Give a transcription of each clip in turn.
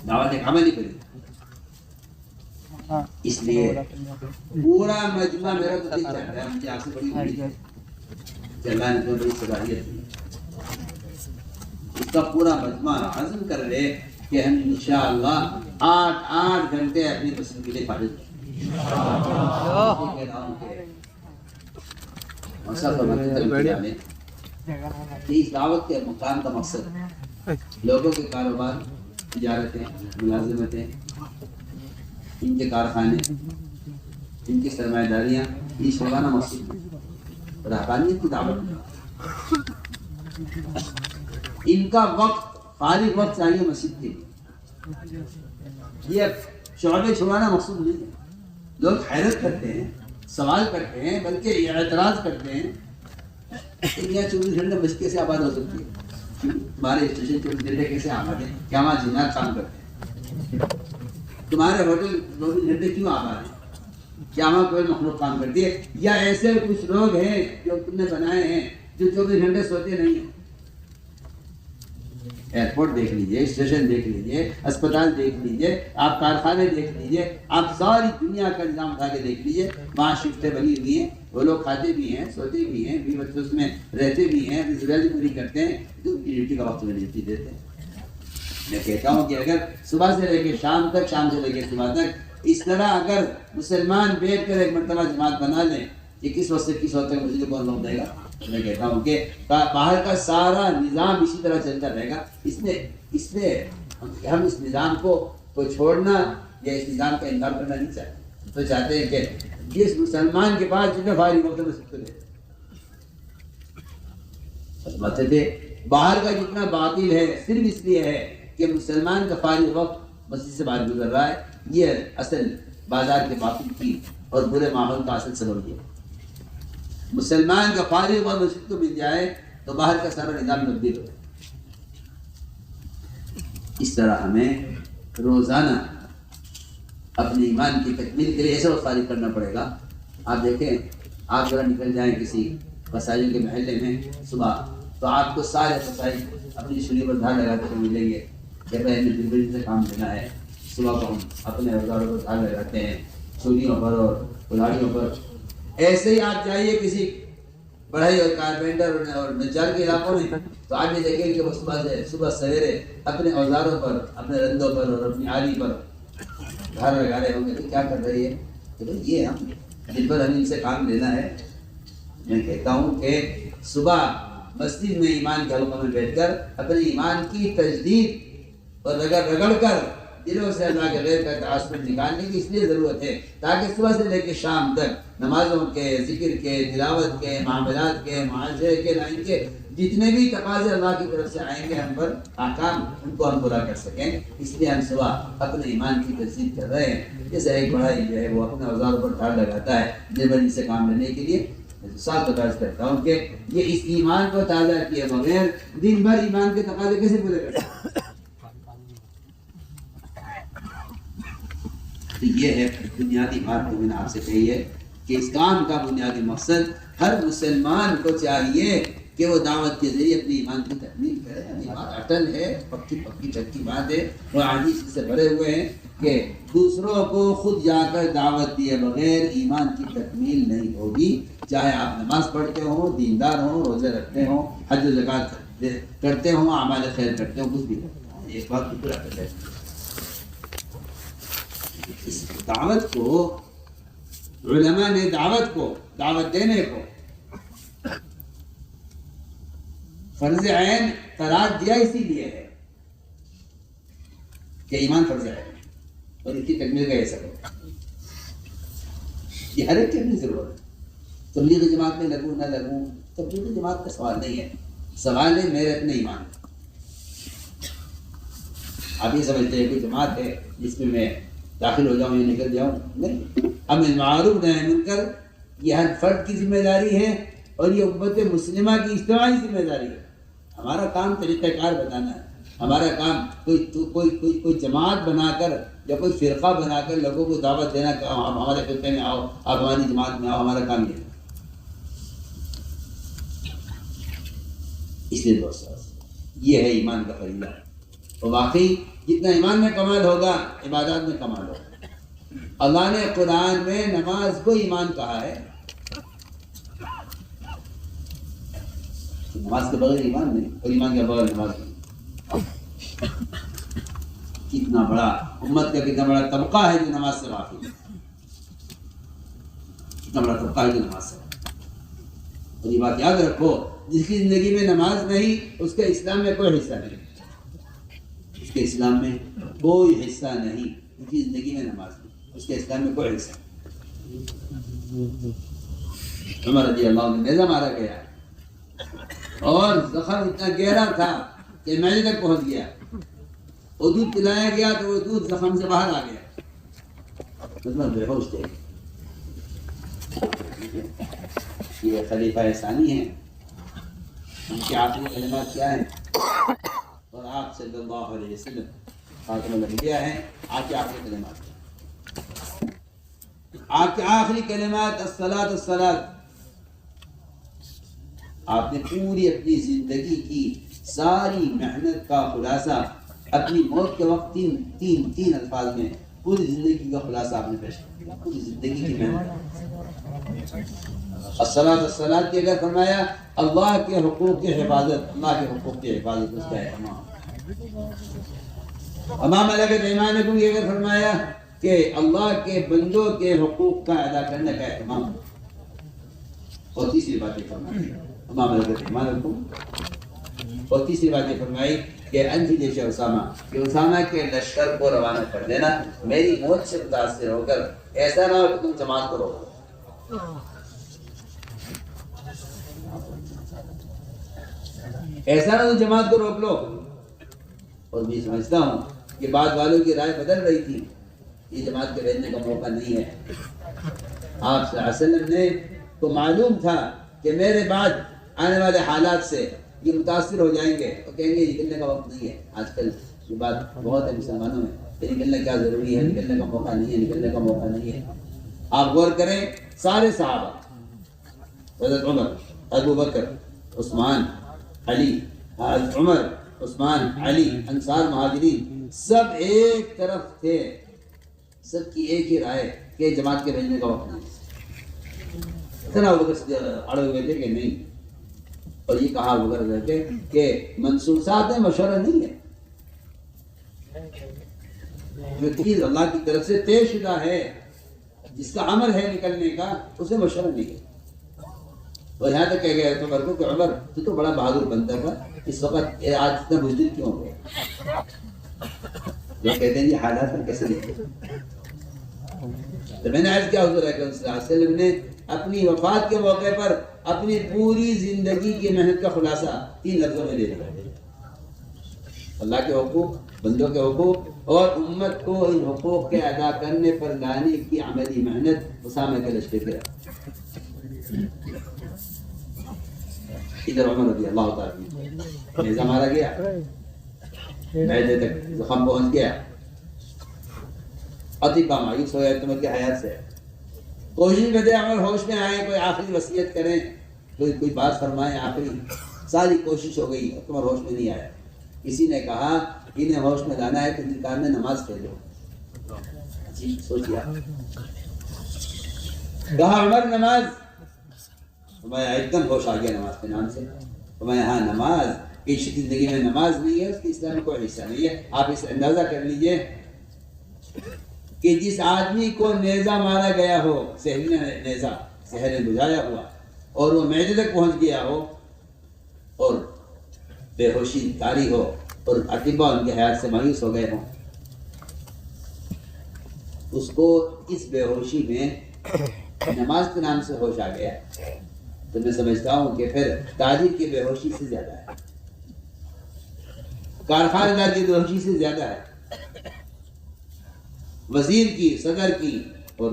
دعوت ایک عملی فریضہ، اس لیے پورا مجمع میرا تو دل چاہتا ہے، مجھے آپ سے بڑی امید ہے کہ اللہ نے تو بڑی صلاحیت دی، اس کا پورا مجمع عزم کر لے کہ ہم انشاءاللہ 8 گھنٹے اپنی پسند کے لیے فارغ اس دعوت کے مقام کا مقصد لوگوں کے کاروبار، تجارتیں، ملازمتیں، ان کے کارخانے، ان کی سرمایہ داریاں، یہ شبانہ مقصد رحبانیت کی دعوت، ان کا وقت فارغ وقت چاہیے مسجد کے لیے، یہ شعبے چھوڑانا مقصود نہیں ہے۔ لوگ حیرت کرتے ہیں، سوال کرتے ہیں، بلکہ اعتراض کرتے ہیں کہ یہاں 24 گھنٹے مسجد کیسے آباد ہو سکتی ہے؟ تمہارے اسٹیشن 24 گھنٹے کیسے آباد ہے؟ کیا وہاں جنات کام کرتے ہیں؟ تمہارے ہوٹل 24 گھنٹے کیوں آباد ہیں؟ کیا وہاں کوئی مخلوق کام کرتی ہے؟ یا ایسے کچھ لوگ ہیں جو تم نے بنائے ہیں جو 24 گھنٹے سوتے نہیں ہیں؟ ایئرپورٹ دیکھ لیجئے، اسٹیشن دیکھ لیجئے، اسپتال دیکھ لیجئے، آپ کارخانے دیکھ لیجئے، آپ ساری دنیا کا نظام اٹھا کے دیکھ لیجئے، وہاں شفٹیں بنی ہوئی ہیں، وہ لوگ کھاتے بھی ہیں، سوتے بھی ہیں، بھی بچے اس میں رہتے بھی ہیں، ریزلٹ پوری کرتے ہیں، تو ڈیوٹی کا وقت میں ڈیوٹی دیتے ہیں۔ میں کہتا ہوں کہ اگر صبح سے لے کے شام تک، شام سے لے کے صبح تک اس طرح اگر مسلمان بیٹھ کر ایک مرتبہ جماعت بنا لیں کہ کس وقت سے کس وقت تک مجھے کون لوگ دے گا، میں کہتا ہوں کہ باہر کا سارا نظام اسی طرح چلتا رہے گا۔ اس میں ہم اس نظام کو چھوڑنا یا اس نظام کا انکار کرنا نہیں چاہتے، تو چاہتے ہیں کہ جس مسلمان کے پاس جتنے فارغ وقت میں سب کو دے، مطلب ہے باہر کا جتنا باطل ہے صرف اس لیے ہے کہ مسلمان کا فارغ وقت مسجد سے باہر گزر رہا ہے، یہ اصل بازار کے باطل کی اور برے ماحول کا اصل سبب یہ ہے۔ مسلمان کا فارغ وقت مسجد کو مل جائے تو باہر کا سارا نظام تبدیل ہو جائے۔ اس طرح ہمیں روزانہ اپنے ایمان کی تکمیل کے لیے ایسا وقت فارغ کرنا پڑے گا۔ آپ دیکھیں، آپ ذرا نکل جائیں کسی مساجد کے محلے میں صبح، تو آپ کو سارے مساجد اپنی شریف پر دھار لگاتے ہوئے ملیں گے کہ بھائی ہمیں دلبری سے کام لینا ہے۔ صبح کو ہم اپنے اوزاروں پر دھار لگاتے ہیں، چولیوں پر اور کلاڑیوں پر۔ ایسے ہی آپ جائیے کسی بڑھئی اور کارپینٹر اور نجار کے علاقوں میں، تو آپ یہ دیکھیں کہ وہ صبح سویرے اپنے اوزاروں پر، اپنے رندوں پر اور اپنی آری پر دھار لگا رہے ہوں گے۔ تو کیا کر رہی ہے کہ یہ ہم جن پر ہمیں ان سے کام لینا ہے۔ میں کہتا ہوں کہ صبح مسجد میں ایمان کے حلقوں میں بیٹھ کر اپنے ایمان کی تجدید اور رگڑ کر دلوں سے اللہ کے غیر کا تعصب نکالنے کی اس لیے ضرورت ہے تاکہ صبح سے لے کے شام تک نمازوں کے، ذکر کے، تلاوت کے، معاملات کے، معاشرے کے، لائن کے جتنے بھی تقاضے اللہ کی طرف سے آئیں گے ہم پر احکام، ان کو ہم پورا کر سکیں۔ اس لیے ہم صبح اپنے ایمان کی تجدید کر رہے ہیں۔ جیسے ایک بڑھائی جو ہے وہ اپنے اوزاروں پر دھار لگاتا ہے لیبر سے کام لینے کے لیے، ساتھ بتاز کرتا ہوں کہ یہ اس ایمان کو تازہ کیے بغیر دن بھر ایمان کے تقاضے کیسے پورے کرتے ہیں؟ یہ ہے بنیادی بات جو میں نے آپ سے کہی ہے کہ اس کام کا بنیادی مقصد ہر مسلمان کو چاہیے کہ وہ دعوت کے ذریعے اپنی ایمان کی تکمیل کرے۔ یہ بات اٹل ہے، پکی چکی بات ہے، اور حدیث سے بھرے ہوئے ہیں کہ دوسروں کو خود جا کر دعوت دیے بغیر ایمان کی تکمیل نہیں ہوگی، چاہے آپ نماز پڑھتے ہوں، دیندار ہوں، روزے رکھتے ہوں، حج و زکوٰۃ کرتے ہوں، اعمال خیر کرتے ہوں، کچھ بھی کرتے ہوں۔ ایک بات پورا کر ہے، اس دعوت کو علماء نے دعوت دینے کو فرض عین قرار دیا اسی لیے ہے کہ ایمان فرض عین ہے اور اس کی تکمیل کا یہ سبب ہے۔ یہ ہر ایک کی اپنی ضرورت ہے۔ تبلیغ جماعت میں لگوں نہ لگوں، تبلیغ جماعت کا سوال نہیں ہے، سوال ہے میرے اپنے ایمان کا۔ آپ یہ سمجھتے ہیں کوئی جماعت ہے جس میں داخل ہو جاؤں یا نکل جاؤں؟ نہیں، امر معروف نہی منکر یہ ہر فرد کی ذمہ داری ہے اور یہ امت مسلمہ کی اجتماعی ذمہ داری ہے۔ ہمارا کام طریقہ کار بتانا ہے، ہمارا کام کوئی جماعت بنا کر یا کوئی فرقہ بنا کر لوگوں کو دعوت دینا کہ ہمارے فرقے میں آؤ، آپ ہماری جماعت میں آؤ، ہمارا کام یہ ہے۔ اس لیے دوستو یہ ہے ایمان کا فریضہ، تو واقعی جتنا ایمان میں کمال ہوگا عبادات میں کمال ہوگا۔ اللہ نے قرآن میں نماز کو ایمان کہا ہے، نماز کے بغیر ایمان نہیں، اور ایمان کے بغیر نماز نہیں۔ کتنا بڑا امت کا کتنا بڑا طبقہ ہے جو نماز سے واقف ہے، کتنا بڑا طبقہ ہے جو نماز سے واقف ہے۔ اور یہ بات یاد رکھو، جس کی زندگی میں نماز نہیں اس کے اسلام میں کوئی حصہ نہیں، اس کے اسلام میں کوئی حصہ نہیں، اس کی زندگی میں نماز نہیں، اس کے اسلام میں کوئی حصہ نہیں۔ عمر رضی اللہ عنہ نیزہ مارا گیا اور زخم اتنا گہرا تھا کہ معدے تک پہنچ گیا، اور دودھ پلایا گیا تو وہ دودھ زخم سے باہر آ گیا، مطلب بے ہوش تھے۔ یہ خلیفہ ثانی ہیں، ان کے آخری کلمات کیا ہیں؟ اور آپ صلی اللہ علیہ وسلم خاتم الانبیاء ہیں، آپ کے آخری کلمات، آپ کے آخری کلمات الصلاۃ الصلاۃ۔ آپ نے پوری اپنی زندگی کی ساری محنت کا خلاصہ اپنی موت کے وقت تین الفاظ میں پوری زندگی کا خلاصہ آپ نے پیش کیا، پوری زندگی کی محنت۔ الصلاۃ الصلاۃ کی اگر فرمایا اللہ کے حقوق کی حفاظت، اللہ کے حقوق کی حفاظت، اس کا اہتمام۔ وما ملکت ایمانکم یہ اگر فرمایا کہ اللہ کے بندوں کے حقوق کا ادا کرنے کا اہتمام۔ اور تیسری بات یہ فرمائی وما ملکت ایمانکم، اور تیسری بات یہ فرمائی کہ انفی جیش اسامہ، کہ اسامہ کے لشکر کو روانہ کر دینا میری موت سے متاثر ہو کر، ایسا نہ ہو کہ تم جماعت کو روکو۔ ایسا نہ تو جماعت کو روک لو۔ اور میں سمجھتا ہوں کہ بعض والوں کی رائے بدل رہی تھی، یہ جماعت کے بھیجنے کا موقع نہیں ہے۔ آپ صلی اللہ علیہ وسلم نے تو معلوم تھا کہ میرے بعد آنے والے حالات سے یہ متاثر ہو جائیں گے اور کہیں گے نکلنے کا وقت نہیں ہے۔ آج کل یہ بات بہت ہے مسلمانوں میں کہ نکلنے کیا ضروری ہے، نکلنے کا موقع نہیں ہے، نکلنے کا موقع نہیں ہے۔ آپ غور کریں، سارے صحابہ، حضرت عمر، ابو بکر، عثمان، علی، حضرت عمر، عثمان، علی، انصار، مہاجرین، سب ایک طرف تھے، سب کی ایک ہی رائے کہ جماعت کے بھیجنے کا وقت نہیں ہے۔ اتنا ابو بکر اڑے ہوئے تھے کہ نہیں، اور یہ کہا ابو بکر رہتے کہ منصوصات میں مشورہ نہیں ہے، جو چیز اللہ کی طرف سے طے شدہ ہے، جس کا عمل ہے نکلنے کا، اسے مشورہ نہیں ہے۔ اور یہاں تک کہہ گیا عمر کو کہ عمر تو بڑا بہادر بنتا تھا، اس وقت آج اتنا بزدل کیوں ہو گیا؟ لوگ کہتے ہیں یہ حالات پر کیسے لکھے؟ تو میں نے عرض کیا حضور اکرم صلی اللہ علیہ وسلم نے اپنی وفات کے موقع پر اپنی پوری زندگی کی محنت کا خلاصہ 3 لفظوں میں دے دیا، اللہ کے حقوق، بندوں کے حقوق، اور امت کو ان حقوق کے ادا کرنے پر لانے کی عملی محنت اسامہ کے لشکر کے۔ ادھر عمر رضی اللہ تعالیٰ نیزہ مارا گیا، معدے تک زخم پہنچ گیا، اطباء مایوس ہو گئے عمر کی حیات سے۔ کوشش کرتے عمر ہوش میں آئے، کوئی آخری وصیت کریں، کوئی بات فرمائیں آخری، ساری کوشش ہو گئی، عمر ہوش میں نہیں آیا۔ کسی نے کہا انہیں ہوش میں لانا ہے تو نکاح میں نماز پڑھ لو۔ سوچیا، کہا عمر نماز، فرمایا ایک دم ہوش آ گیا نماز کے نام سے۔ فرمایا ہاں نماز، اس کی زندگی میں نماز نہیں ہے، اس کے اسلام میں کوئی حصہ نہیں ہے۔ آپ اس اندازہ کر لیجئے کہ جس آدمی کو نیزہ مارا گیا ہو، سہیل نے نیزہ سہیل نے بجھایا ہوا، اور وہ معدے تک پہنچ گیا ہو، اور بے ہوشی طاری ہو، اور اطباء ان کے حیات سے مایوس ہو گئے ہوں، اس کو اس بے ہوشی میں نماز کے نام سے ہوش آ گیا، تو میں سمجھتا ہوں کہ پھر تاجر کی بے ہوشی سے زیادہ ہے، کارخانہ دار کی بے ہوشی سے زیادہ ہے، وزیر کی، صدر کی، اور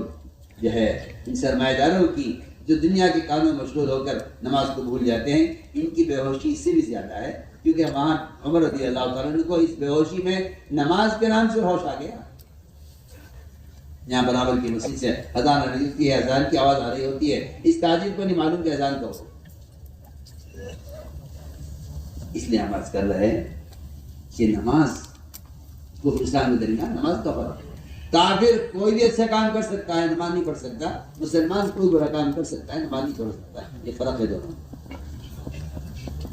جو ہے ان سرمایہ داروں کی جو دنیا کے کاموں میں مشغول ہو کر نماز کو بھول جاتے ہیں، ان کی بے ہوشی اس سے بھی زیادہ ہے، کیونکہ وہاں عمر رضی اللہ تعالیٰ عنہ کو اس بے ہوشی میں نماز کے نام سے ہوش آ گیا۔ یہاں برابر کی مسجد سے اذان آ رہی ہوتی ہے، اذان کی آواز آ رہی ہوتی ہے، اس تاجر کو نہیں معلوم کہ اذان کو، اس لیے ہم عرض کر رہے ہیں کہ نماز کفر اسلام کے درمیان نماز کا فرق ہے۔ کافر کوئی بھی اچھا کام کر سکتا ہے، نماز نہیں پڑھ سکتا، مسلمان کوئی برا کام کر سکتا ہے، نماز نہیں پڑھ سکتا ہے، یہ فرق ہے دونوں۔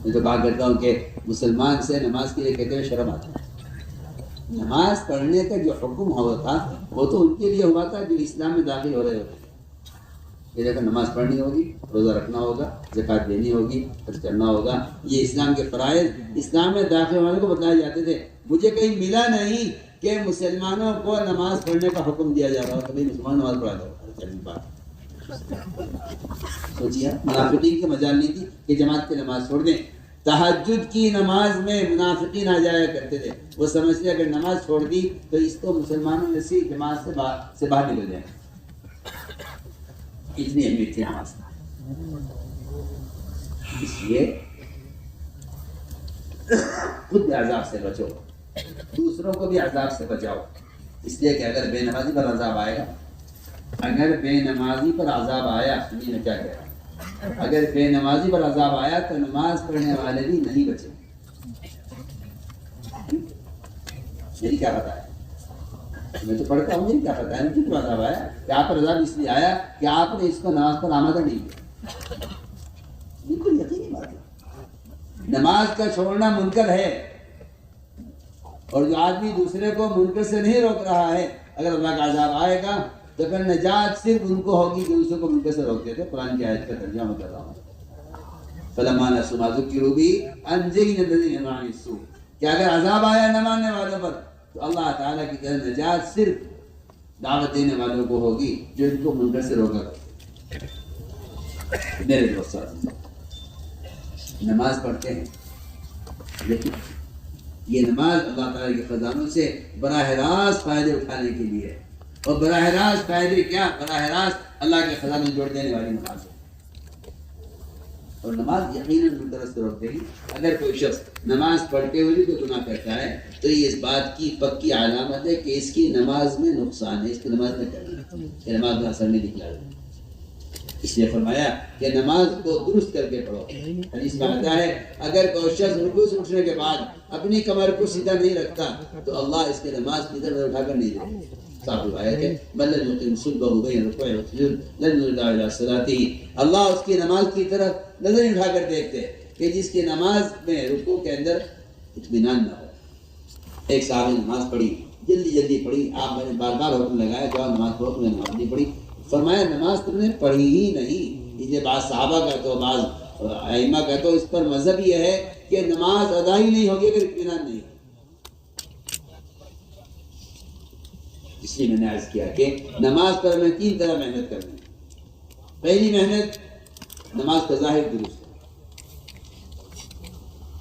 میں تو کہا کرتا ہوں کہ مسلمان سے نماز کے لیے کہتے ہوئے شرم آتا ہے۔ نماز پڑھنے کا جو حکم ہوا تھا وہ تو ان کے لیے ہوا تھا جو اسلام میں داخل ہو رہے ہوتے ہیں۔ یہ دیکھو نماز پڑھنی ہوگی، روزہ رکھنا ہوگا، زکوٰۃ دینی ہوگی، حج کرنا ہوگا، یہ اسلام کے فرائض اسلام میں داخل ہونے کو بتائے جاتے تھے۔ مجھے کہیں ملا نہیں کہ مسلمانوں کو نماز پڑھنے کا حکم دیا جا رہا ہو، کبھی مسلمان نماز پڑھا دو۔ سوچیے منافقین کے مجال نہیں تھی کہ جماعت کی نماز چھوڑ دیں۔ تہجد کی نماز میں منافقین آ جایا کرتے تھے، وہ سمجھتے اگر نماز چھوڑ دی تو اس کو مسلمانوں میں سے جماعت سے باہر نکل جائے، اتنی اہمیت تھی نماز کا۔ اس لیے خود بھی عذاب سے بچو، دوسروں کو بھی عذاب سے بچاؤ، اس لیے کہ اگر بے نمازی پر عذاب آئے گا، اگر بے نمازی پر عذاب آیا، سنیے میں کیا کہہ رہا ہوں، اگر بے نمازی پر عذاب آیا تو نماز پڑھنے والے بھی نہیں بچے۔ میری کیا پتہ ہے، میں تو پڑھتا ہوں، میری کیا پتہ ہے مجھے کیوں عذاب آیا، کہ آپ پر عذاب اس لیے آیا کہ آپ نے اس کو نماز پر آمادہ نہیں کیا۔ بالکل یقینی بات ہے، نماز کا چھوڑنا منکر ہے، اور جو آدمی دوسرے کو منکر سے نہیں روک رہا ہے، اگر اللہ کا عذاب آئے گا تو پھر نجات صرف ان کو ہوگی جو دوسرے کو منکر سے روکتے تھے۔ قرآن کی آیت کا ترجمہ میں کر رہا ہوں، فَلَمَّا نَسُوا مَا ذُكِّرُوا بِهِ أَنجَيْنَا الَّذِينَ يَنْهُونَ عَنِ السُّوءِ، کہ اگر عذاب آیا نہ ماننے والوں پر تو اللہ تعالیٰ کی طرف نجات صرف دعوت دینے والوں کو ہوگی جو ان کو منکر سے روکا کرتے۔ میرے دوستوں، نماز پڑھتے ہیں، لیکن یہ نماز اللہ تعالیٰ کے خزانوں سے براہ راست فائدے اٹھانے کے لیے ہے، اور براہ راست فائدے کیا، براہ راست اللہ کے خزانے جوڑ دینے والی نماز ہے۔ اور نماز یقیناً منکرات سے روک دے گی۔ اگر کوئی شخص نماز پڑھتے ہوئے بھی کوئی گناہ کرتا ہے تو یہ اس بات کی پکی علامت ہے کہ اس کی نماز میں نقصان ہے، اس کی نماز میں کرنا ہے، نماز میں اثر نہیں نکلا ہے۔ اس لیے فرمایا کہ نماز کو درست کر کے پڑھو۔ حدیث میں آتا ہے اگر کوئی شخص رکوع سے اٹھنے کے بعد اپنی کمر کو سیدھا نہیں رکھتا تو اللہ اس کی نماز کی طرف اٹھا کر نہیں دے۔ صاحب روایت ہے من لم يقم صلبه بين الركوع والسجود لن يرد الى صلاته، اللہ اس کی نماز کی طرف نظر اٹھا کر دیکھتے کہ جس کی نماز میں رکوع کے اندر اطمینان نہ ہو۔ ایک صاحب نے نماز پڑھی، جلدی پڑھی، آپ نے بار بار حکم لگایا جاؤ نماز پڑھو، تم نے نماز نہیں پڑھی۔ فرمایا نماز تم نے پڑھی ہی نہیں۔ یہ بعض صحابہ کا تو بعض ائمہ کا تو اس پر مذہب یہ ہے کہ نماز ادا ہی نہیں ہوگی اگر اطمینان نہیں۔ اس لیے میں نے عرض کیا کہ نماز پر ہمیں 3 طرح محنت کرنی ہے۔ پہلی محنت نماز کا ظاہر درست ہے،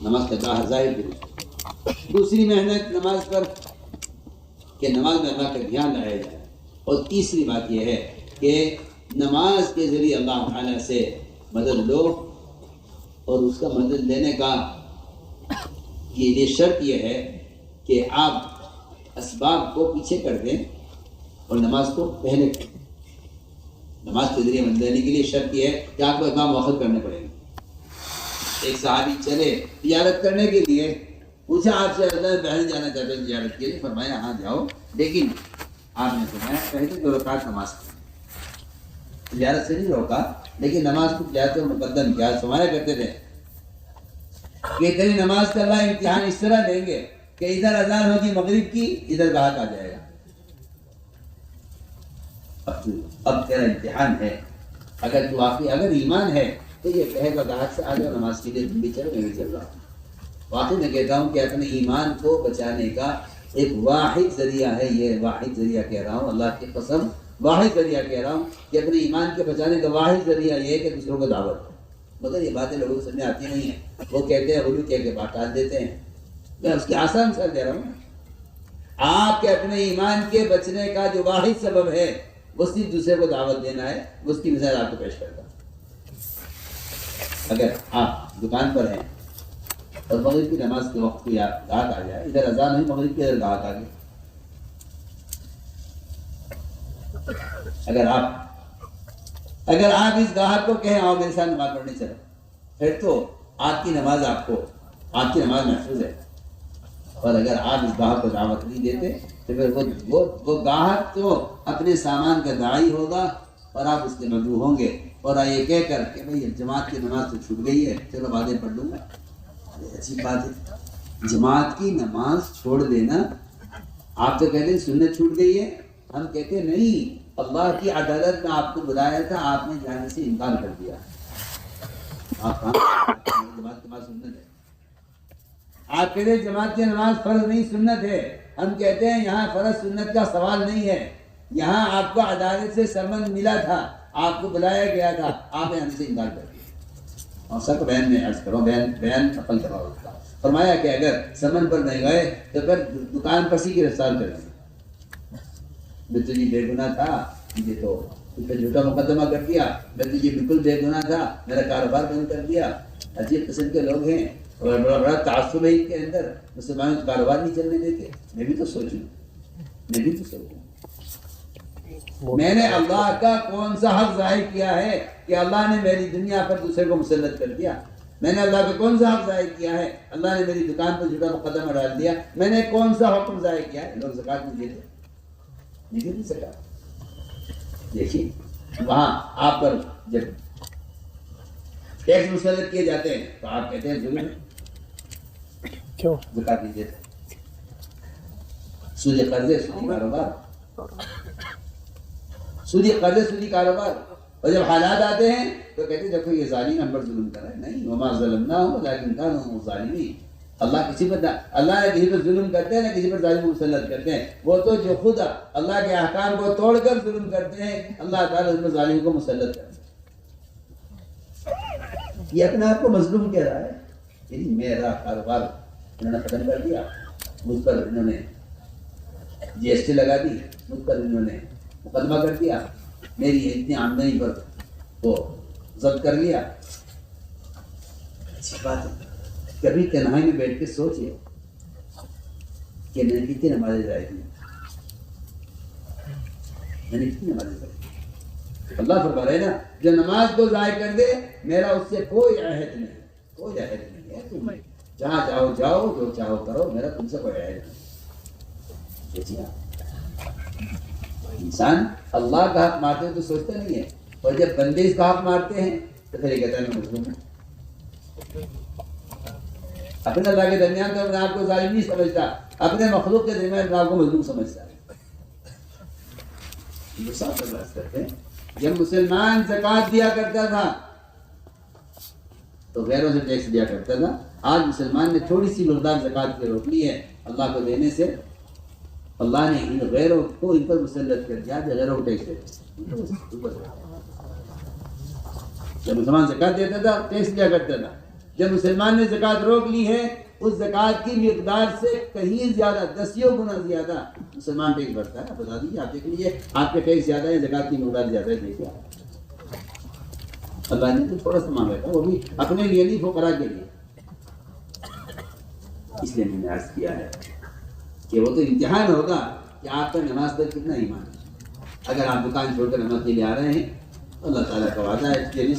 نماز کا ظاہر درست ہے۔ دوسری محنت نماز پر کہ نماز میں اللہ کا دھیان لایا جائے، اور تیسری بات یہ ہے کہ نماز کے ذریعے اللہ تعالیٰ سے مدد لو، اور اس کا مدد لینے کا یہ شرط یہ ہے کہ آپ اسباب کو پیچھے کر دیں اور نماز کو پہلے کریں۔ نماز کے ذریعے مدد لینے کے لیے شرط یہ ہے کہ آپ کو اقدام وقت کرنے پڑیں گے۔ ایک صحابی چلے تجارت کرنے کے لیے، پوچھا آپ سے اللہ بہن جانا چاہتے ہیں تجارت کے لیے، فرمایا ہاں جاؤ، لیکن آپ نے فرمایا پہلے 2 رکعت نماز پڑھیں۔ تجارت سے نہیں روکا، لیکن نماز کو تجارت اور مقدم کیا۔ فرمایا کرتے تھے کہ تیری نماز کا اللہ امتحان اس طرح دیں گے کہ ادھر اذان ہوگی مغرب کی، ادھر گاہک آ جائے گا۔ اب تیرا امتحان ہے، اگر تو واقعی اگر ایمان ہے تو یہ کہے گا گاہک سے آ جاؤ نماز کے لیے، تم بھی چلو میں بھی چل رہا ہوں۔ واقعی میں کہتا ہوں کہ اپنے ایمان کو بچانے کا ایک واحد ذریعہ ہے، یہ واحد ذریعہ کہہ رہا ہوں، اللہ کی قسم واحد ذریعہ کہہ رہا ہوں کہ اپنے ایمان کے بچانے کا واحد ذریعہ یہ ہے کہ دوسروں کو دعوت دو۔ مگر یہ باتیں لوگوں کو سمجھ آتی نہیں ہیں، وہ کہتے ہیں غلو کہہ کے بات ٹال دیتے ہیں۔ میں اس کی آسان مثال دے رہا ہوں، آپ کے اپنے ایمان کے بچنے کا جو واحد سبب ہے وہ صرف دوسرے کو دعوت دینا ہے، اس کی مثال آپ کو پیش کرتا ہوں۔ اگر آپ دکان پر ہیں اور مغرب کی نماز کے وقت کو گاہک آ جائے، ادھر اذان ہوئی مغرب کی، ادھر گاہک آ گئے، اگر آپ اس گاہک کو کہیں آؤ میرے ساتھ نماز پڑھنے چلو، پھر تو آپ کی نماز محفوظ ہے، اور اگر آپ اس گاہک کو دعوت نہیں دیتے تو پھر وہ گاہک تو اپنے سامان کا داعی ہوگا اور آپ اس کے مدعو ہوں گے، اور یہ کہہ کر کہ بھائی جماعت کی نماز تو چھوٹ گئی ہے، چلو بعدیں پڑھ لوں گا۔ اچھی بات ہے، جماعت کی نماز چھوڑ دینا، آپ تو کہتے ہیں سنت چھوٹ گئی ہے، ہم کہتے ہیں نہیں، اللہ کی عدالت میں آپ کو بلایا تھا، آپ نے جانے سے انکار کر دیا۔ آپ جماعت کی نماز سنت ہے، آپ کہتے ہیں جماعت کی نماز فرض نہیں سنت ہے، ہم کہتے ہیں یہاں فرض سنت کا سوال نہیں ہے، یہاں آپ کو عدالت سے سمن ملا تھا، آپ کو بلایا گیا تھا، آپ نے ہم سے انکار کر دیا۔ اور سب بیان میں عرض کرو، بیان عقل کرواؤ۔ فرمایا کہ اگر سمن پر نہیں گئے تو پھر دکان پر سی گرفتار کر دیں، میں تجھے بے گناہ تھا، مجھے تو جھوٹا مقدمہ کر دیا، میں تجھے بالکل بے گناہ تھا، میرا کاروبار بند کر دیا۔ عجیب قسم کے لوگ ہیں، اور بڑا تعصب ہے ان کے اندر، مسلمانوں کو کاروبار نہیں چلنے دیتے۔ میں بھی تو سوچوں، میں نے اللہ کا کون سا حق ظاہر کیا ہے کہ اللہ نے میری دنیا پر دوسرے کو مسلط کر دیا؟ میں نے اللہ کا کون سا حق ظاہر کیا ہے؟ اللہ نے میری دکان پر جھوٹا مقدمہ ڈال دیا۔ میں نے کون سا حکم ظاہر کیا ہے؟ لوگ زکوٰۃ نہیں دیتے، نہیں سکا۔ دیکھیے وہاں آپ پر جب ٹیکس مسلط کیے جاتے ہیں تو آپ کہتے ہیں ظلم ہے، کیوں زکوٰۃ نہیں دیتے؟ سودی قرضے، سودی کاروبار، سودی قرضے، سودی کاروبار۔ اور جب حالات آتے ہیں تو کہتے ہیں دیکھو یہ ظالم ہم پر ظلم کر رہا ہے۔ نہیں، وما ظلمناہم ولکن کانوا هم ظالمین۔ اللہ نے کسی پر ظلم کرتے ہیں، نہ کسی پر ظالم مسلط کرتے ہیں، وہ تو جو خود اللہ کے احکام کو توڑ کر ظلم کرتے ہیں، اللہ تعالیٰ اس پر ظالم کو مسلط کرتے ہیں۔ یہ اپنے آپ کو مظلوم کہہ رہا ہے، یعنی میرا کاروبار انہوں نے ختم کر دیا، مجھ پر انہوں نے جی ایس ٹی لگا دی، مجھ پر انہوں نے مقدمہ کر دیا، میری اتنی آمدنی پر وہ ضبط کر لیا۔ اچھی بات ہے، کبھی تنہائی میں بیٹھ کے سوچے کہ میں نے کتنی نمازیں ضائع کی، میں نے کتنی نمازیں ضائع کی۔ اللہ فرما رہے نا، جو نماز کو ضائع کر دے میرا اس سے کوئی عہد نہیں، کوئی عہد نہیں ہے، تم جہاں چاہو جاؤ، جو چاہو کرو، میرا تم سے کوئی عہد نہیں۔ انسان اللہ کا حق مارتے ہیں تو سوچتا نہیں ہے، اور جب بندے اس کا حق مارتے ہیں تو پھر یہ کہتا ہے میں مظلوم ہوں۔ اپنے اللہ کے درمیان تو اپنے آپ کو ظالم نہیں سمجھتا، اپنے مخلوق کے درمیان اپنے آپ کو مظلوم سمجھتا ہے۔ کرتے ہیں جب مسلمان زکوٰۃ دیا کرتا تھا تو غیروں سے ٹیکس دیا کرتا تھا، آج مسلمان نے تھوڑی سی مقدار زکوٰۃ کی روک لی ہے اللہ کو دینے سے، اللہ نے ان غیروں کو ان پر مسلط کر دیا، غیروں کو ٹیکس دیتے۔ جب مسلمان زکوٰۃ دیتا تھا ٹیکس دیا کرتا تھا، جب مسلمان نے زکوٰۃ روک لی ہے اس زکوٰۃ کی مقدار سے کہیں زیادہ، دسیوں گنا زیادہ مسلمان ٹیکس بھرتا ہے۔ بتا دیجیے، آپ دیکھ لیجیے، آپ کے ٹیکس زیادہ ہے، زکوٰۃ کی مقدار زیادہ ہے، دیکھیے اللہ نے تو تھوڑا سا مانگا تھا، وہ بھی اپنے لیے نہیں، فقراء کے لیے۔ اس لیے میں نے عرض کیا ہے کہ وہ تو امتحان ہوگا کہ آپ کا نماز پر کتنا ایمان ہے۔ اگر آپ دکان چھوڑ کر نماز کے لیے آ رہے ہیں، اللہ تعالیٰ کا وعدہ ہے کہ